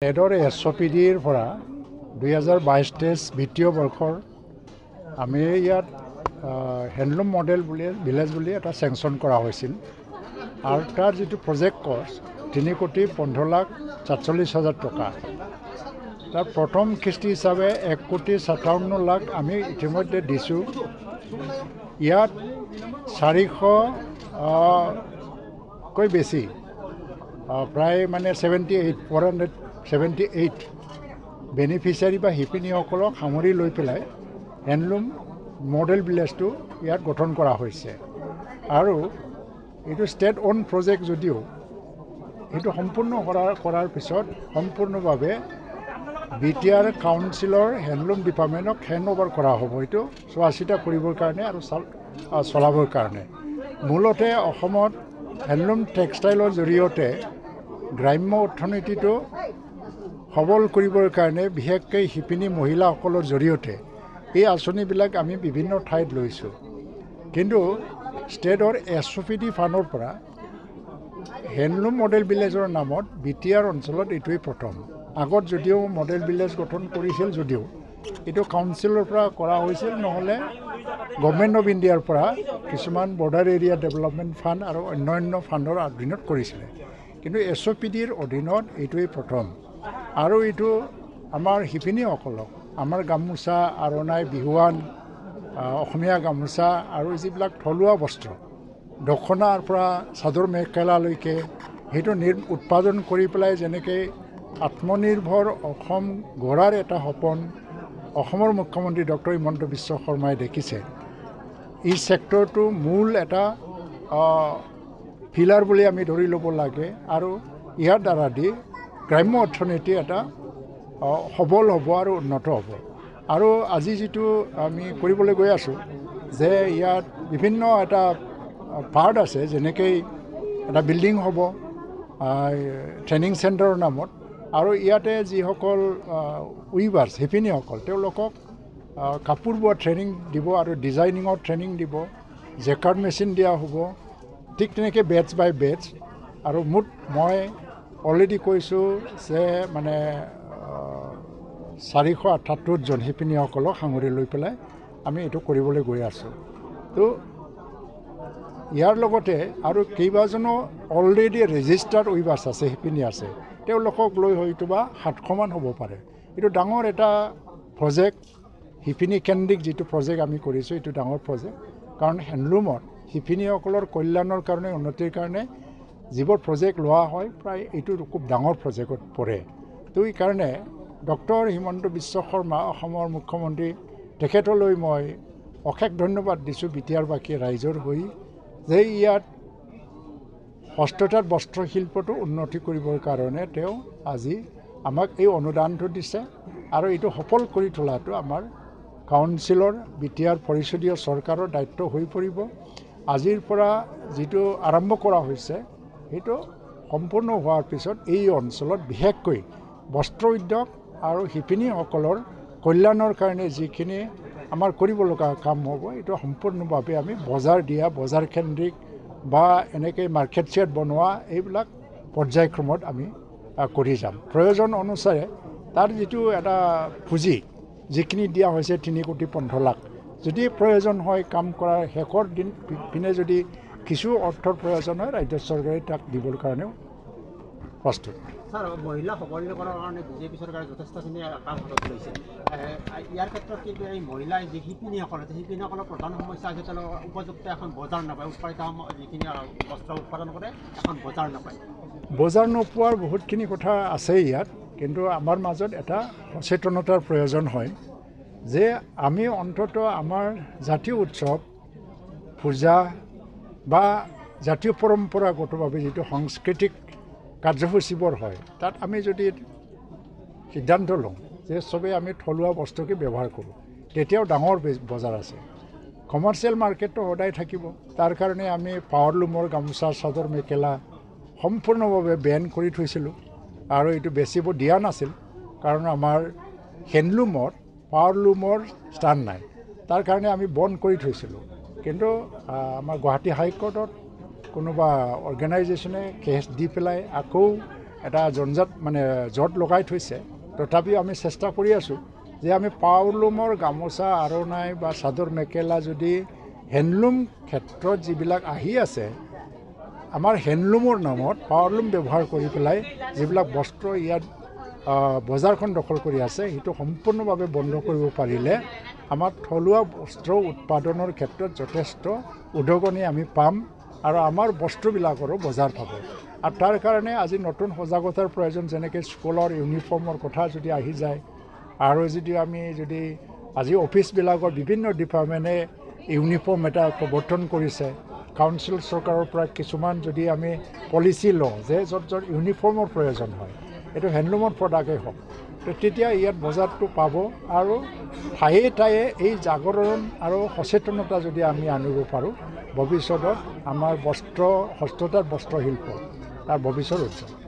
এডৰ SOPDৰ পৰা 2022-23 বিত্তীয় বৰ্ষৰ আমি ইয়াত হেণ্ডলুম মডেল ভিলেজ বুলি এটা চেংচন কৰা হৈছিল আৰু তাৰ যিটো প্ৰজেক্ট কষ্ট 3,15,47,000 টকা তাৰ প্ৰথম কিস্তি হিচাপে 1,57,00,000 আমি ইতিমধ্যে দিছোঁ। ইয়াত 400 বেছি প্ৰায় মানে 478 বেনিফিচিয়াৰী বা শিপিনীসকলক সামৰি লৈ পেলাই হেণ্ডলুম মডেল ভিলেজটো ইয়াত গঠন কৰা হৈছে আৰু এইটো ষ্টেট অন প্ৰজেক্ট যদিও এইটো সম্পূৰ্ণ কৰাৰ পিছত সম্পূৰ্ণভাৱে BTR কাউন্সিলৰ হেণ্ডলুম ডিপাৰ্টমেণ্টক হেণ্ড অভাৰ কৰা হ'ব। এইটো চোৱা চিতা কৰিবৰ কাৰণে আৰু চলাবৰ কাৰণে মূলতে অসমত হেণ্ডলুম টেক্সটাইলৰ জৰিয়তে গ্ৰাম্য অৰ্থনীতিটো সবল কৰিবৰ কাৰণে বিশেষকৈ শিপিনী মহিলাসকলৰ জৰিয়তে এই আঁচনিবিলাক আমি বিভিন্ন ঠাইত লৈছোঁ। কিন্তু ষ্টেটৰ SOPD ফাণ্ডৰ পৰা হেণ্ডলুম মডেল ভিলেজৰ নামত BTR অঞ্চলত এইটোৱেই প্ৰথম। আগত যদিও মডেল ভিলেজ গঠন কৰিছিল যদিও এইটো কাউন্সিলৰ পৰা কৰা হৈছিল, নহ'লে গভৰ্ণমেণ্ট অফ ইণ্ডিয়াৰ পৰা কিছুমান বৰ্ডাৰ এৰিয়া ডেভেলপমেণ্ট ফাণ্ড আৰু অন্যান্য ফাণ্ডৰ অধীনত কৰিছিলে। কিন্তু SOPDৰ অধীনত এইটোৱেই প্ৰথম আৰু এইটো আমাৰ শিপিনীসকলক আমাৰ গামোচা আৰণাই বিহুৱান অসমীয়া গামোচা আৰু যিবিলাক থলুৱা বস্ত্ৰ দখনাৰ পৰা চাদৰ মেখেলালৈকে সেইটো উৎপাদন কৰি পেলাই যেনেকৈ আত্মনিৰ্ভৰ অসম গঢ়াৰ এটা সপোন অসমৰ মুখ্যমন্ত্ৰী ডক্টৰ হিমন্ত বিশ্ব শৰ্মাই দেখিছে। এই ছেক্টৰটো মূল এটা পিলাৰ বুলি আমি ধৰি ল'ব লাগে আৰু ইয়াৰ দ্বাৰা দি গ্ৰাম্য অৰ্থনীতি এটা সবল হ'ব আৰু উন্নত হ'ব। আৰু আজি যিটো আমি কৰিবলৈ গৈ আছোঁ যে ইয়াত বিভিন্ন এটা পাৰ্ট আছে, যেনেকৈ এটা বিল্ডিং হ'ব ট্ৰেইনিং চেণ্টাৰৰ নামত আৰু ইয়াতে যিসকল উইভাৰ্ছ শিপিনীসকল তেওঁলোকক কাপোৰ বোৱা ট্ৰেইনিং দিব আৰু ডিজাইনিঙৰ ট্ৰেইনিং দিব, জেকাৰ্ড মেচিন দিয়া হ'ব, ঠিক তেনেকৈ বেটছ বাই বেটছ। আৰু মই অলৰেডি কৈছোঁ যে মানে 478জন শিপিনীসকলক সাঙুৰি লৈ পেলাই আমি এইটো কৰিবলৈ গৈ আছোঁ। তো ইয়াৰ লগতে আৰু কেইবাজনো অলৰেডি ৰেজিষ্টাৰ্ড উইভাৰ্ছ আছে, শিপিনী আছে, তেওঁলোকক লৈ হয়তোবা 700মান হ'ব পাৰে। এইটো ডাঙৰ এটা প্ৰজেক্ট, শিপিনী কেন্দ্ৰিক যিটো প্ৰজেক্ট আমি কৰিছোঁ এইটো ডাঙৰ প্ৰজেক্ট। কাৰণ হেণ্ডলুমত শিপিনীসকলৰ কল্যাণৰ কাৰণে উন্নতিৰ কাৰণে যিবোৰ প্ৰজেক্ট লোৱা হয় প্ৰায় এইটো খুব ডাঙৰ প্ৰজেক্টত পৰে। তো এইকাৰণে ডক্টৰ হিমন্ত বিশ্ব শৰ্মা অসমৰ মুখ্যমন্ত্ৰী তেখেতলৈ মই অশেষ ধন্যবাদ দিছোঁ BTR-বাসী ৰাইজৰ হৈ যে ইয়াত হস্ততাঁত বস্ত্ৰশিল্পটো উন্নতি কৰিবৰ কাৰণে তেওঁ আজি আমাক এই অনুদানটো দিছে আৰু এইটো সফল কৰি তোলাটো আমাৰ কাউন্সিলৰ BTR পৰিষদীয় চৰকাৰৰ দায়িত্ব হৈ পৰিব। আজিৰ পৰা যিটো আৰম্ভ কৰা হৈছে সেইটো সম্পূৰ্ণ হোৱাৰ পিছত এই অঞ্চলত বিশেষকৈ বস্ত্ৰ উদ্যোগ আৰু শিপিনীসকলৰ কল্যাণৰ কাৰণে যিখিনি আমাৰ কৰিব লগা কাম হ'ব এইটো সম্পূৰ্ণভাৱে আমি বজাৰ দিয়া, বজাৰ কেন্দ্ৰিক বা এনেকৈ মাৰ্কেট চেট বনোৱা এইবিলাক পৰ্যায়ক্ৰমত আমি কৰি যাম। প্ৰয়োজন অনুসাৰে তাৰ যিটো এটা পুঁজি যিখিনি দিয়া হৈছে 3,15,00,000, যদি প্ৰয়োজন হয় কাম কৰাৰ শেষৰ দিন পিনে যদি কিছু অৰ্থৰ প্ৰয়োজন হয় ৰাজ্য চৰকাৰে তাক দিবৰ কাৰণেও প্ৰস্তুত। ছাৰ, মহিলা সবলীকৰণৰ কাৰণে BJP চৰকাৰে যথেষ্টখিনি কাম হাতত লৈছে। ইয়াৰ ক্ষেত্ৰত কিন্তু এই মহিলাই যি শিপিনীসকল আছে শিপিনীসকলৰ প্ৰধান সমস্যা আছে তেওঁলোকৰ উপযুক্ত এখন বজাৰ নাপায়। উৎপাদিত যিখিনি বস্ত্ৰ উৎপাদন কৰে এখন বজাৰ নাপায়। বজাৰ নোপোৱাৰ বহুতখিনি কথা আছে ইয়াত, কিন্তু আমাৰ মাজত এটা সচেতনতাৰ প্ৰয়োজন হয় যে আমি অন্তত আমাৰ জাতীয় উৎসৱ পূজা বা জাতীয় পৰম্পৰাগতভাৱে যিটো সাংস্কৃতিক কাৰ্যসূচীবোৰ হয় তাত আমি যদি সিদ্ধান্ত লওঁ যে চবেই আমি থলুৱা বস্তুকে ব্যৱহাৰ কৰোঁ, তেতিয়াও ডাঙৰ বজাৰ আছে। কমাৰ্চিয়েল মাৰ্কেটটো সদায় থাকিব। তাৰ কাৰণে আমি পাৱাৰলুমৰ গামোচা চাদৰ মেখেলা সম্পূৰ্ণভাৱে বেন কৰি থৈছিলোঁ আৰু এইটো বেচিব দিয়া নাছিল, কাৰণ আমাৰ হেণ্ডলুমত পাৱাৰলুমৰ স্থান নাই, তাৰ কাৰণে আমি বন্ধ কৰি থৈছিলোঁ। কিন্তু আমাৰ গুৱাহাটী হাইকোৰ্টত কোনোবা অৰ্গেনাইজেশ্যনে কেছ দি পেলাই আকৌ এটা জঞ্জাত মানে জট লগাই থৈছে তথাপিও আমি চেষ্টা কৰি আছোঁ যে আমি পাৱাৰলুমৰ গামোচা আৰণাই বা চাদৰ মেখেলা যদি হেণ্ডলুম ক্ষেত্ৰত যিবিলাক আহি আছে আমাৰ হেণ্ডলুমৰ নামত পাৱাৰলুম ব্যৱহাৰ কৰি পেলাই যিবিলাক বস্ত্ৰ ইয়াত বজাৰখন দখল কৰি আছে সেইটো সম্পূৰ্ণভাৱে বন্ধ কৰিব পাৰিলে আমাৰ থলুৱা বস্ত্ৰ উৎপাদনৰ ক্ষেত্ৰত যথেষ্ট উদগনি আমি পাম আৰু আমাৰ বস্তুবিলাকৰো বজাৰ পাব আৰু তাৰ কাৰণে আজি নতুন সজাগতাৰ প্ৰয়োজন যেনেকৈ স্কুলৰ ইউনিফৰ্মৰ কথা যদি আহি যায় আৰু আমি যদি আজি অফিচবিলাকৰ বিভিন্ন ডিপাৰ্টমেণ্টে ইউনিফৰ্ম এটা প্ৰৱৰ্তন কৰিছে কাউন্সিল চৰকাৰৰ পৰা কিছুমান যদি আমি পলিচি লওঁ যে য'ত ইউনিফৰ্মৰ প্ৰয়োজন হয় এইটো হেণ্ডলুমৰ প্ৰডাক্টেই হওক তো তেতিয়া ইয়াত বজাৰটো পাব আৰু ঠায়ে ঠায়ে এই জাগৰণ আৰু সচেতনতা যদি আমি আনিব পাৰোঁ ভৱিষ্যতত আমাৰ হস্ততাঁত বস্ত্ৰশিল্প তাৰ ভৱিষ্যত উজ্জ্বল